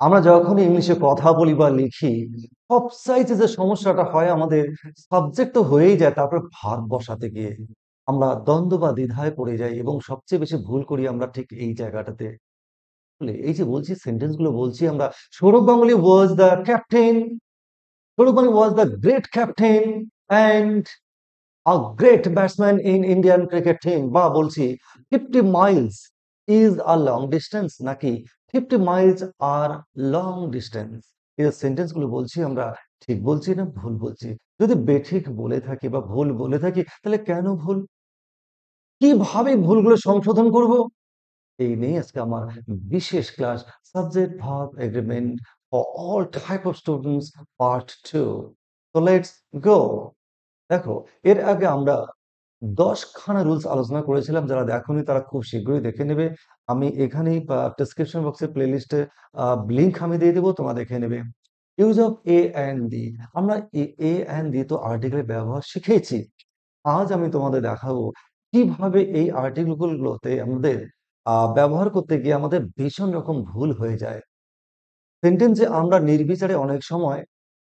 আমরা যখন ইংলিশে কথা বলি বা লিখি, সবচাইতে যে সমস্যাটা হয় আমাদের সাবজেক্ট তো হয়েই যায়, তারপর ভার্ব বসাতে গিয়ে আমরা দ্বন্দ্ব বা দ্বিধায় পড়ে যাই এবং সবচেয়ে বেশি ভুল করি আমরা ঠিক এই জায়গাটাতে। এই যে বলছি সেন্টেন্স গুলো বলছি আমরা, Sourav Ganguly was the captain, Sourav Ganguly was the great captain and a great batsman in Indian cricket team, বা বলছি 50 miles is a long distance নাকি 50 miles are long distance। এই সেন্টেন্স গুলো বলছি আমরা, ঠিক বলছি না ভুল বলছি? যদি বেঠিক বলে থাকি বা ভুল বলে থাকি, তাহলে কেন ভুল, কিভাবে ভুলগুলো সংশোধন করব, এই নিয়ে আজকে আমার বিশেষ class, subject verb agreement for all type of students part 2। তো লেটস গো। দেখো, এর আগে আমরা ১০ খানা রুলস আলোচনা করেছিলাম। যারা দেখোনি তারা খুব শীঘ্রই দেখে নেবে। আমি এখানেই ডেসক্রিপশন বক্সে প্লেলিস্টে লিংক আমি দিয়ে দেবো, তোমরা দেখে নেবে। Use of A and the. আমরা এ অ্যান্ড দি তো আর্টিকেলের ব্যবহার শিখেছি। আজ আমি তোমাদের দেখাবো কিভাবে এই আর্টিকেল গুলোতে আমাদের ব্যবহার করতে গিয়ে আমাদের ভীষণ রকম ভুল হয়ে যায়। সেন্টেন্সে আমরা নির্বিচারে অনেক সময়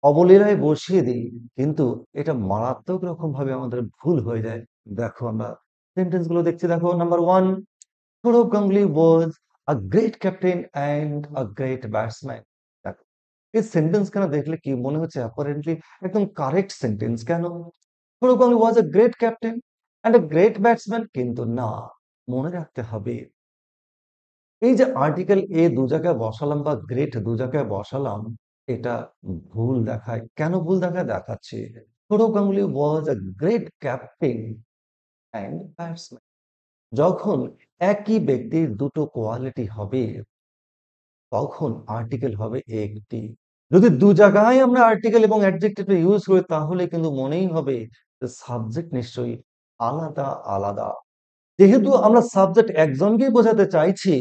অবলীলায় বসিয়ে দিই, কিন্তু এটা মারাত্মক রকম ভাবে আমাদের ভুল হয়ে যায়। দেখো, আমরা সেন্টেন্স গুলো দেখছি। দেখো, number 1, Sourav Ganguly was a great captain and a great batsman. দেখো, এই সেন্টেন্স কেন দেখলে কি মনে হচ্ছে অ্যাপারেন্টলি একদম কারেক্ট সেন্টেন্স, কেন Sourav Ganguly was a great captain and a great batsman, কিন্তু না, মনে রাখতে হবে এই যে আর্টিকেল এ দু জায়গায় বসালাম বা গ্রেট দু জায়গায় বসালাম, এটা ভুল দেখায়। কেন ভুল দেখায় দেখাচ্ছি। Sourav Ganguly was a great captain and batsman. যখন একই ব্যক্তির দুটো কোয়ালিটি হবে, তখন আর্টিকেল হবে একটি। যদি দু জায়গায় আমরা আর্টিকেল এবং অ্যাডজেক্টিভ ইউজ করি, তাহলে কিন্তু মনেই হবে যে সাবজেক্ট নিশ্চয়ই আলাদা আলাদা। যেহেতু আমরা সাবজেক্ট একজনকেই বোঝাতে চাইছি,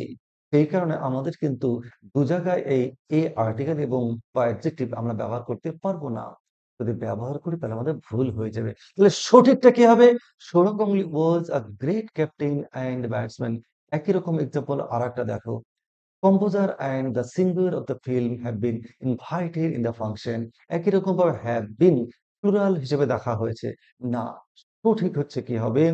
সেই কারণে আমাদের কিন্তু দু জায়গায় এই আর্টিকেল এবং বা অ্যাডজেক্টিভ আমরা ব্যবহার করতে পারবো না। যদি ব্যবহার করি তাহলে আমাদের ভুল হয়ে যাবে। তাহলে সঠিকটা কি হবে? Sourav Ganguly was a great captain and batsman. একই রকম এক্সাম্পল আরেকটা দেখো, composer and the singer of the film have been invited in the function। একই রকম ভাবে have been প্লুরাল হিসেবে দেখা হয়েছে। না, সঠিক হচ্ছে কি হবে,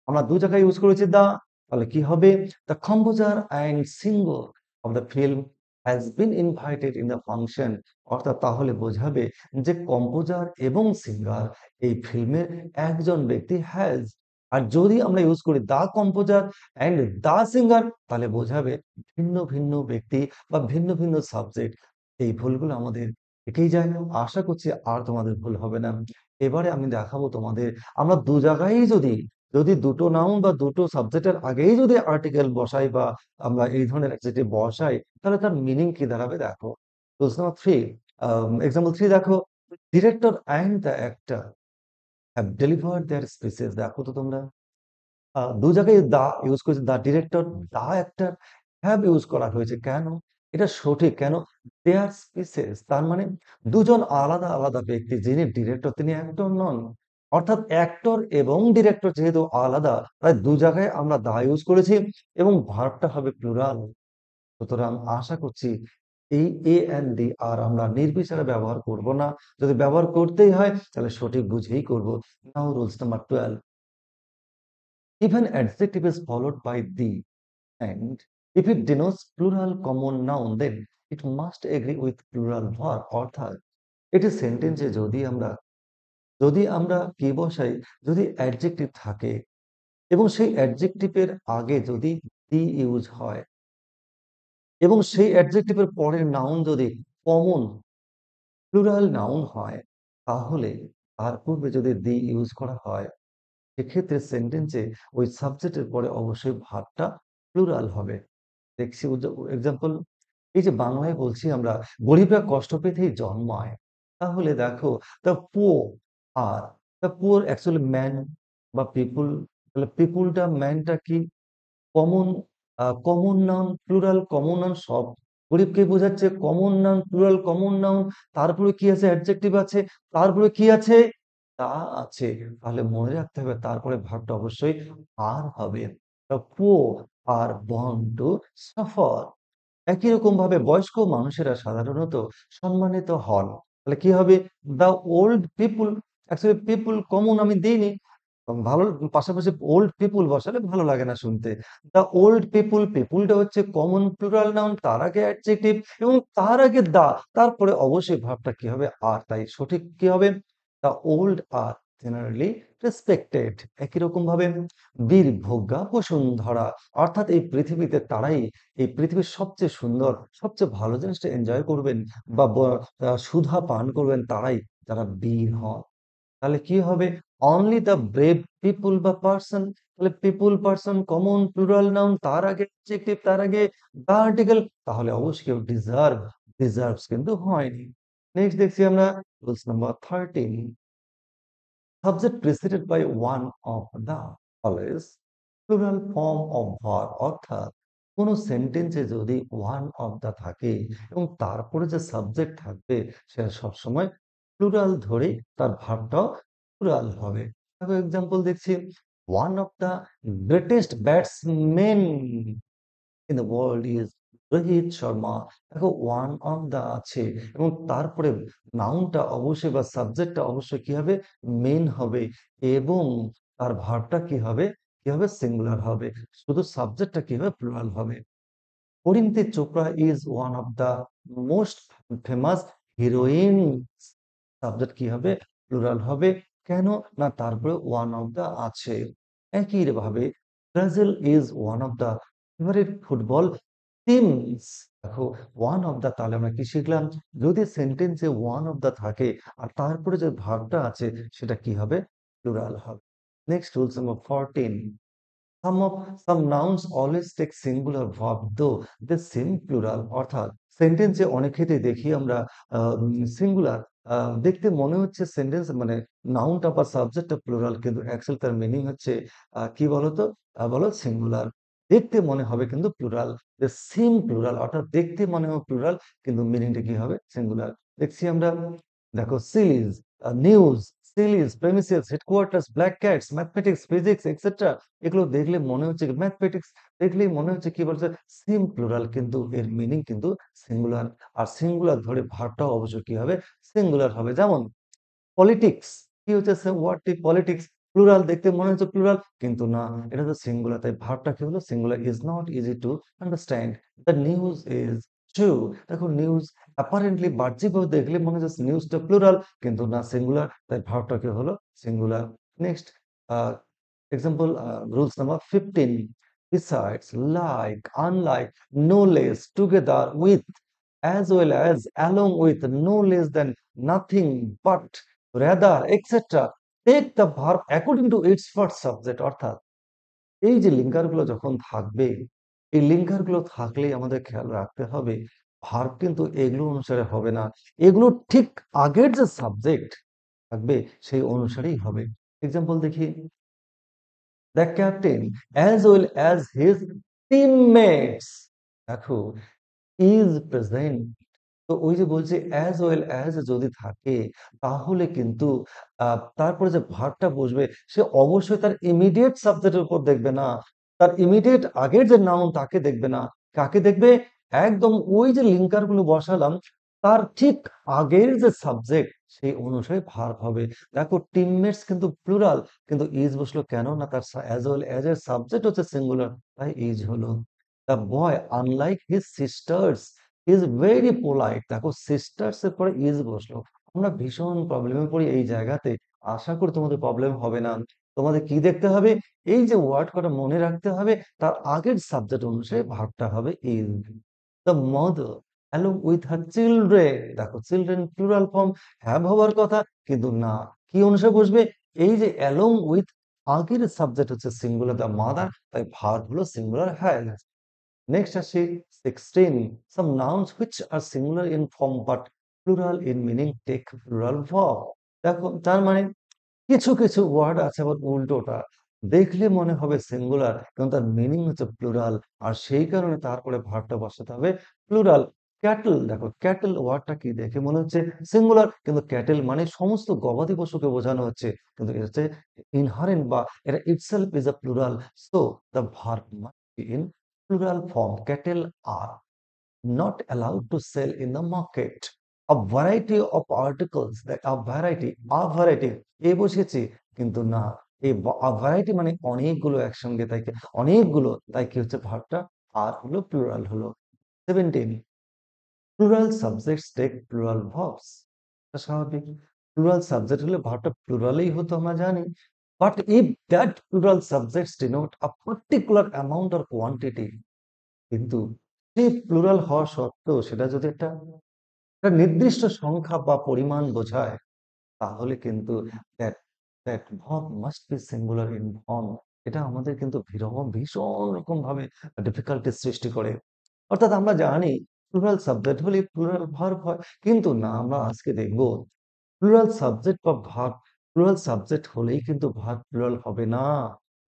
আমরা দু জায়গায় ইউজ করেছি দা, তাহলে কি হবে, the composer and singer of the film has been invited in the function। অর্থাৎ তাহলে বোঝাবে যে কম্পোজার এবং সিঙ্গার এই ফিল্মের একজন ব্যক্তি হ্যাজ। আর যদি আমরা ইউজ করি দা কম্পোজার অ্যান্ড দা সিঙ্গার, তাহলে বোঝাবে ভিন্ন ভিন্ন ব্যক্তি বা ভিন্ন ভিন্ন সাবজেক্ট। এই ভুলগুলো আমাদের থেকেই যায়। আশা করছি আর তোমাদের ভুল হবে না। এবারে আমি দেখাবো তোমাদের, আমরা দু জায়গায় যদি যদি দুটো নাউন বা দুটো সাবজেক্টের আগেই যদি আর্টিকেল বসাই বা আমরা এই ধরনের অ্যাডজেক্টিভ বসাই, তাহলে তার মিনিং কি দাঁড়াবে দেখো। প্রশ্ন নম্বর 3, এক্সাম্পল 3 দেখো, director and the actor have delivered their speeches. দেখো তো তোমরা, দু জায়গায় দা ইউজ করেছে, the director, the actor, have use করা হয়েছে কেন? এটা সঠিক কেন? দেয়ার স্পিসেস, তার মানে দুজন আলাদা আলাদা ব্যক্তি, যিনি ডিরেক্টর তিনি অ্যাক্টর নন। অর্থাৎ অ্যাক্টর এবং ডিরেক্টর যেহেতু আলাদা, তাই দু জায়গায় আমরা দা ইউজ করেছি এবং ভার্বটা হবে প্লুরাল। সুতরাং আশা করছি এই এ এন্ড ডি আর আমরা নির্বিচারে ব্যবহার করব না। যদি ব্যবহার করতেই হয় তাহলে সঠিক বুঝেই করব। নাও rules number 12, if an adjective is followed by the and if it denotes plural common noun, then it must agree with plural verb। অর্থাৎ এটি সেন্টেন্সে যদি আমরা কি বসাই, যদি অ্যাডজেক্টিভ থাকে এবং সেই অ্যাডজেক্টিভের আগে যদি দি ইউজ হয় এবং সেই অ্যাডজেক্টিভের পরের নাউন যদি কমন প্লুরাল নাউন হয়, তাহলে তার পূর্বে যদি দি ইউজ করা হয়, সেক্ষেত্রে সেন্টেন্সে ওই সাবজেক্টের পরে অবশ্যই ভার্বটা প্লুরাল হবে। দেখছি এক্সাম্পল, এই যে বাংলায় বলছি আমরা, গরিবরা কষ্ট পেতেই জন্মায়। তাহলে দেখো, the poor are the poor actually man বা পিপুল। তাহলে পিপুলটা ম্যানটা কি common, common noun plural common noun, সব গরিবকে বোঝাচ্ছে, common noun plural common noun, তারপরে কি আছে, অ্যাডজেক্টিভ আছে, তারপরে কি আছে, তা আছে। তাহলে মনে রাখতে হবে তারপরে ভার্বটা অবশ্যই আর হবে। The poor are born to suffer একই রকম ভাবে বয়স্ক মানুষেরা সাধারণত সম্মানিত হন। তাহলে কি হবে? The old people, actually people common আমি দিইনি। ভালো, পাশাপাশি ওল্ড পিপুল বসালে ভালো লাগে না শুনতে। দ্য ওল্ড পিপুল, পিপুলটা হচ্ছে কমন প্লুরাল নাউন, তার আগে অ্যাডজেক্টিভ এবং তার আগে দা, তারপরে অবশ্যই ভার্বটা কি হবে? আর। তাই সঠিক কি হবে? The old are generally respected. একই রকম ভাবে বীরভোগা বসুন্ধরা, অর্থাৎ এই পৃথিবীতে তারাই এই পৃথিবীর সবচেয়ে সুন্দর, সবচেয়ে ভালো জিনিসটা এনজয় করবেন বা সুধা পান করবেন তারাই, যারা বীর হন। তাহলে কি হবে? অনলি দ্য ব্রেভ পিপুল বা পার্সন। তাহলে পিপুল, পার্সন, কমন, প্লুরাল নাউন, তার আগে অ্যাডজেক্টিভ, তার আগে দা আর্টিকেল, তাহলে অবশ্যই কেউ ডিজার্ভ, ডিজার্ভস কিন্তু হয়নি। নেক্সট দেখছি আমরা rules number 13, subject preceded by one of the always plural form of verb, অর্থাৎ কোন সেন্টেন্সে যদি ওয়ান অফ দা থাকে এবং তারপরে যে সাবজেক্ট থাকবে সেটা সবসময় প্লুরাল ধরে তার ভার্বটাও প্লুরাল হবে। দেখো এক্সাম্পল দেখছি, one of the greatest batsman in the world is Rohit Sharma. দেখো ওয়ান অফ দা আছে এবং তারপরে নাউনটা অবশ্যই বা সাবজেক্টটা অবশ্যই কি হবে? মেন হবে এবং তার ভার্বটা কি হবে? সিঙ্গুলার হবে। শুধু সাবজেক্টটা কি হবে? প্লুরাল হবে। Parineeti Chopra is one of the most famous heroine, subject কি হবে? প্লুরাল হবে। কেন? না তারপরে ওয়ান অফ দা আছে। একই ভাবে Brazil is one of the favourite football teams. দেখো ওয়ান অফ দা, তাহলে আমরা কি শিখলাম? যদি সেন্টেন্সে ওয়ান অফ দা থাকে আর তারপরে যে ভার্বটা আছে সেটা কি হবে? প্লুরাল হবে। Next rules number 14, some nouns always take singular verb though they seem plural, অর্থাৎ সেন্টেন্সে অনেক ক্ষেত্রে দেখি আমরা সিঙ্গুলার, দেখতে মনে হচ্ছে সেন্টেন্স মানে নাউনটা বা সাবজেক্টটা প্লুরাল কিন্তু অ্যাকচুয়ালি তার মিনিং হচ্ছে কি বলতো? বলো সিঙ্গুলার। দেখতে মনে হবে কিন্তু প্লুরাল, দে সিম প্লুরাল, অর্থাৎ দেখতে মনে হবে প্লুরাল কিন্তু মিনিংটা কি হবে? সিঙ্গুলার। দেখছি আমরা, দেখো series, news, series, premises, headquarters, black cats, mathematics, physics etcetera, এগুলো দেখলে মনে হচ্ছে ম্যাথমেটিক্স, দেখলেই মনে হচ্ছে কি বলছে? সেম প্লুরাল কিন্তু এর মিনিং কিন্তু সিঙ্গুলার। আর সিঙ্গুলার ধরে ভার্বটাও অবশ্যই কি হবে? সিঙ্গুলার হবে। যেমন পলিটিক্স, কি হচ্ছে? ওয়ার্ডটি পলিটিক্স, প্লুরাল, দেখতে মনে হচ্ছে প্লুরাল কিন্তু না, এটা তো সিঙ্গুলার, তাই ভার্বটা কি হলো? Singular. Is not easy to understand the news is true. দেখো নিউজ অ্যাপারেন্টলি বাহ্যিকভাবে দেখলে মনে হচ্ছে নিউজটা প্লুরাল কিন্তু না, সিঙ্গুলার, তাই ভার্বটা কি হলো? Singular. Next example, rules number 15, besides, like, unlike, no less, together with, as well as, along with, no less than, nothing but, rather, etc. Take the verb according to its first subject, অর্থাৎ এই যে linker গুলো যখন থাকবে, এই linker গুলো থাকলেই আমাদের খেয়াল রাখতে হবে ভার্ব কিন্তু এগুলো অনুসারে হবে না, এগুলো ঠিক আগের যে সাবজেক্ট থাকবে সেই অনুসারেই হবে। এক্সাম্পল দেখি, the captain as well as his teammates, দেখো ইজ প্রেজেন্ট। তো ওই যে বলছে অ্যাজ ওয়েল অ্যাজ যদি থাকে তাহলে কিন্তু তারপরে যে ভার্বটা বসবে সে অবশ্যই তার ইমিডিয়েট সাবজেক্টের উপর দেখবে না, তার ইমিডিয়েট আগের যে নাউন তাকে দেখবে না, কাকে দেখবে? একদম ওই যে লিঙ্কার গুলো বসালাম তার ঠিক আগের যে সাবজেক্ট সেই অনুসারে ভার্ব হবে। দেখো টিমমেটস কিন্তু প্লুরাল কিন্তু ইজ বসলো কেন? না তার অ্যাজ ওয়েল অ্যাজ এর সাবজেক্ট হচ্ছে সিঙ্গুলার, তাই ইজ হলো। The boy unlike his sisters is very polite, দেখো সিস্টার্স এর পরে ইজ বসলো, আমরা ভীষণ প্রবলেমে পড়ি এই জায়গাতে। আশা করি তোমাদের প্রবলেম হবে না। তোমাদের কি দেখতে হবে? এই যে ওয়ার্ড কটা মনে রাখতে হবে, তার আগের সাবজেক্ট অনুসারে ভার্বটা হবে is. The mother along with her children, দেখো চিলড্রেন প্লুরাল ফর্ম, হ্যাভ হওয়ার কথা কিন্তু না, কি অনুসারে বসবে? এই যে অ্যালং উইথ, আগের সাবজেক্ট হচ্ছে সিঙ্গুলার দ্য মাদার, তাই ভার্ব হলো সিঙ্গুলার হ্যাজ। নেক্সট আসি 16, some nouns which are similar in form but plural in meaning take plural form। দেখো তার মানে কিছু কিছু ওয়ার্ড আছে আবার উল্টোটা, দেখলে মনে হবে সিঙ্গুলার কিন্তু তার মিনিং হচ্ছে প্লুরাল, আর সেই কারণে তারপরে ভার্বটা বসাতে হবে প্লুরাল। ক্যাটল, দেখো ক্যাটল ওয়ার্ডটা কি দেখে মনে হচ্ছে সিঙ্গুলার কিন্তু ক্যাটেল মানে সমস্ত গবাদি পশুকে বোঝানো হচ্ছে, কিন্তু এটা হচ্ছে ইনহারেন্ট বা এটা itself is a plural, so the verb must be in plural form, cattle are. not allowed to sell in the market a variety of articles, that a variety এ বসেছে কিন্তু না, এই ভ্যারাইটি মানে অনেকগুলো একসঙ্গে, তাই অনেকগুলো, তাই কি হচ্ছে ভার্বটা আর হলো প্লুরাল হলো। 17, plural subjects take plural verbs. এটা স্বাভাবিক, প্লুরাল সাবজেক্ট হলে ভার্বটা প্লুরালেই হতো আমরা জানি, but if that plural subjects denote a particular amount or quantity, কিন্তু সেই প্লুরাল হওয়া সত্ত্বেও সেটা যদি একটা নির্দিষ্ট সংখ্যা বা পরিমাণ বোঝায়, তাহলে কিন্তু that that verb must B singular in form. এটা আমাদের কিন্তু ভীষণ রকম ভাবে ডিফিকাল্টি সৃষ্টি করে। অর্থাৎ আমরা জানি প্লুরাল সাবজেক্ট হলে প্লুরাল ভার্ব হয়, কিন্তু না, আমরা আজকে দেখব প্লুরাল সাবজেক্ট বা ভার্ব, প্লুরাল সাবজেক্ট হলেই কিন্তু ভার্ব প্লুরাল হবে না।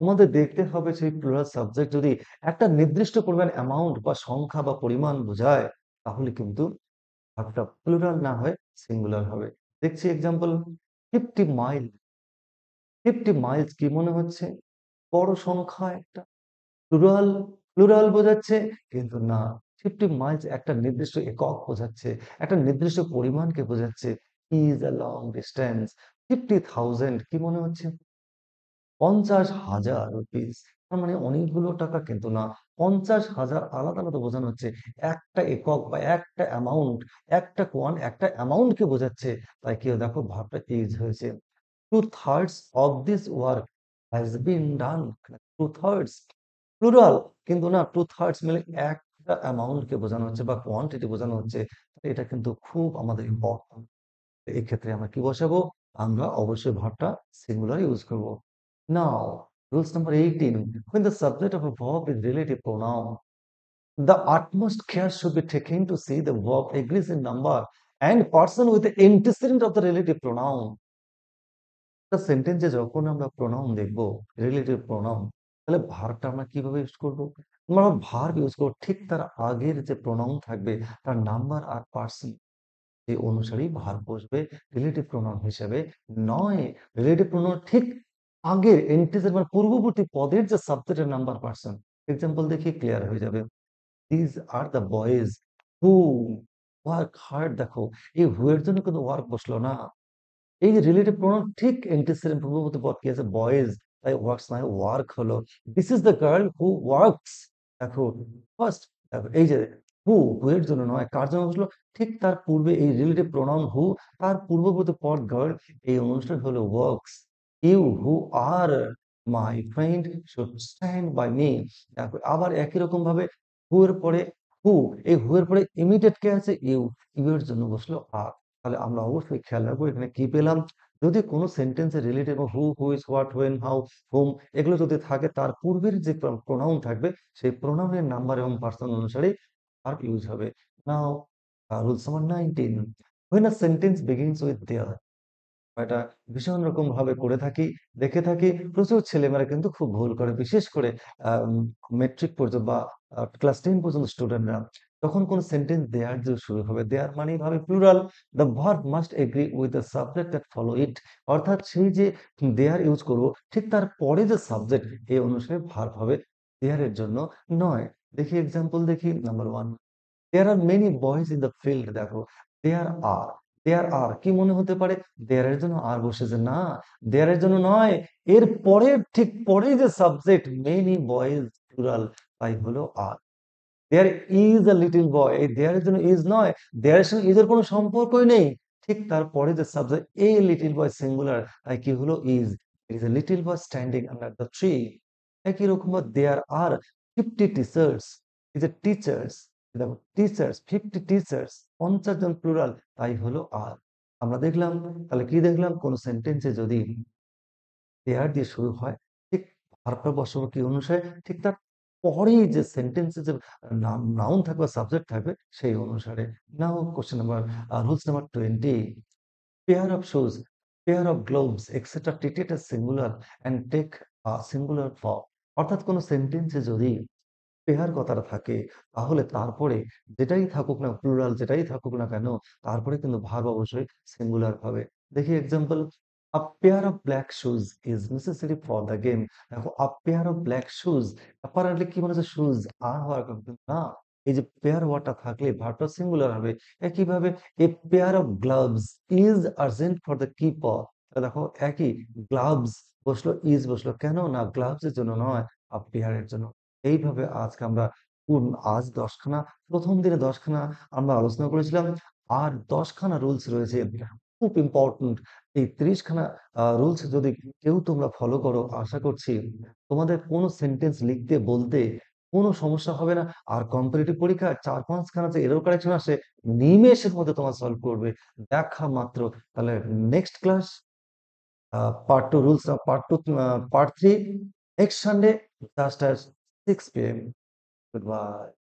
তোমাদের দেখতে হবে সেই প্লুরাল সাবজেক্ট যদি একটা নির্দিষ্ট পরিমাণ অ্যামাউন্ট বা সংখ্যা বা পরিমাণ বোঝায়, তাহলে কিন্তু ভার্বটা প্লুরাল না হয়ে সিঙ্গুলার হবে। দেখছি এক্সাম্পল, 50 মাইল। 50 মাইলস কি মনে হচ্ছে? বড় সংখ্যা একটা, প্লুরাল, প্লুরাল বোঝাচ্ছে, কিন্তু না, 50 মাইলস একটা নির্দিষ্ট একক বোঝাচ্ছে, একটা নির্দিষ্ট পরিমাণকে বোঝাচ্ছে। Is a long distance. 50,000 কি মনে হচ্ছে? 50,000 রুপিস। তার মানে অনেকগুলো টাকা, কিন্তু না, 50,000 আলাদা আলাদা বোঝানো হচ্ছে, একটা একক বা একটা অ্যামাউন্ট, একটা অ্যামাউন্টকে বোঝাচ্ছে। তাই কি দেখো ভাবটা ইজ হয়েছে। 2/3 of this work has been done. 2/3 plural, কিন্তু না, 2/3 মিলে একটা অ্যামাউন্টকে বোঝানো হচ্ছে বা কোয়ান্টিটি বোঝানো হচ্ছে। এটা কিন্তু খুব আমাদের ইম্পর্টেন্ট। এই ক্ষেত্রে আমরা কি বসাবো? আমরা অবশ্যই ভার্বটা সিঙ্গুলার ইউজ করব। নাও, rules number 18, when the subject of a verb is relative pronoun, the utmost care should be taken to see the verb agrees in number and person with the antecedent of the relative pronoun. একটা সেন্টেন্সে যখন আমরা pronoun দেখব, relative pronoun, তাহলে ভার্বটা আমরা কিভাবে use করব? আমরা ভার্ব ইউজ করব ঠিক তার আগের যে প্রোনাউন থাকবে, তার নাম্বার আর পার্সন, এই অনুসারেই ভার্ব বসবে রিলেটিভ প্রোনাউন হিসেবে। নয়, রিলেটিভ প্রোনাউন ঠিক আগের এন্টিজের মানে পূর্ববর্তী পদের যে সাবজেক্টের নাম্বার পার্সন। এক্সাম্পল দেখি ক্লিয়ার হয়ে যাবে। This are the boys who work hard. দেখো এই হু এর জন্য কিন্তু ওয়ার্ক বসলো না, এই যে রিলেটিভ প্রোনাউন ঠিক অ্যান্টিসিডেন্ট পূর্ববর্তী পদ কি আছে? বয়েজ, তাই ওয়ার্কস নয় ওয়ার্ক হলো। This is the girl who works. দেখো ফার্স্ট, এই যে হু এর জন্য নয়, কার জন্য বসলো? ঠিক তার পূর্বে এই রিলেটিভ প্রোনাউন হু, তার পূর্ববর্তী পদ গার্ল, এই অনুষ্ঠান হলো works. You who are my friend should stand by me. দেখো আবার একই রকম ভাবে হু এর পরে হু, এই হু এর পরে ইমিডিয়েট কে আছে? ইউ এর জন্য বসলো আর। তাহলে আমরা অবশ্যই খেয়াল রাখবো এখানে কি পেলাম। যদি কোনো সেন্টেন্সের relative who, is, what, when, how, whom, এগুলো যদি থাকে, তার পূর্বের যে প্রোনাউন থাকবে, সেই প্রোনাউনের নাম্বার এবং পার্সন অনুসারে ভার্ব ইউজ হবে। Now, rules number 19, when a sentence begins with there, এটা ভীষণ রকম ভাবে করে থাকি, দেখে থাকি, প্রচুর ছেলেমেয়েরা কিন্তু খুব ভুল করে, বিশেষ করে মেট্রিক পর্যন্ত বা ক্লাস 10 পর্যন্ত স্টুডেন্টরা। তখন কোন সেন্টেন্স দেয়ার দিয়ে শুরু হবে, দেয়ার মানেই ভাবে plural. The verb must agree with the subject that follow ইট। অর্থাৎ সেই যে দেয়ার ইউজ করব, ঠিক তার পরে যে সাবজেক্ট, এই অনুসারে ভার্ব হবে, দেয়ারের জন্য নয়। দেখি এক্সাম্পল দেখি, number 1, there are many boys in the field. দেখো দেয়ার আর, দেয়ার আর কি মনে হতে পারে? দেয়ারের জন্য আর বসেছে না, দেয়ারের জন্য নয়, এর পরে ঠিক পরে যে সাবজেক্ট মেনি বয়েজ প্লুরাল, তাই হলো আর। There is a little boy, এই দেয়ারের জন্য ইজ নয়, দেয়ারের সঙ্গে ইজের কোনো সম্পর্কই নেই, ঠিক তারপরে যে subject a little boy singular, তাই কি হলো is. Is a little boy standing under the tree. একই রকম দেয়ার আর 50 টিচার্স, ইজ এ টিচার্স। দেখো টিচার্স, 50 টিচার্স, 50 জন প্লুরাল, তাই হলো আর। আমরা দেখলাম, তাহলে কি দেখলাম? কোন সেন্টেন্সে যদি দেয়ার দিয়ে শুরু হয়, ঠিক ভার্বটা বসাবো কি অনুসারে? ঠিক তার পরেই যে সেন্টেন্সে যে নাউন থাকবে, সাবজেক্ট থাকবে, সেই অনুসারে। Now question number, rules number 20, pair of shoes, pair of gloves etcetera treated as singular and take singular form. অর্থাৎ কোন সেন্টেন্সে যদি পেয়ার কথাটা থাকে, তাহলে তারপরে যেটাই থাকুক না, প্লুরাল যেটাই থাকুক না কেন, তারপরে কিন্তু ভার্ব অবশ্যই সিঙ্গুলার হবে। দেখি example, a pair of black shoes is necessary for the game. দেখো a pair of black shoes, apparently কি বলেছে? শুজ আর হওয়ার কথা, কিন্তু না, এই যে পেয়ার ওয়ার্ডটা থাকলে ভার্বটা সিঙ্গুলার হবে। একইভাবে a pair of gloves is urgent for the keeper. দেখো একই গ্লাভস বসলো, ইজ বসলো। কেন? না গ্লাভস এর জন্য নয়, পেয়ার এর জন্য। এইভাবে আজকে আমরা আজ ১০ খানা, প্রথম দিনে ১০ খানা আমরা আলোচনা করেছিলাম। আর ১০ খানা রুলস রয়েছে, খুব ইম্পর্টেন্ট। এই ৩০ খানা রুলস যদি কেউ তোমরা ফলো করো, আশা করছি তোমাদের কোনো সেন্টেন্স লিখতে বলতে কোনো সমস্যা হবে না। আর কম্পারেটিভ পরীক্ষায় ৪-৫ খানা যে এরর কারেকশন আসে, নিমেষের মধ্যে তোমার সলভ করবে দেখা মাত্র। তাহলে next class, part 2 rules, part 3 next Sunday just at 6 p.m. Goodbye.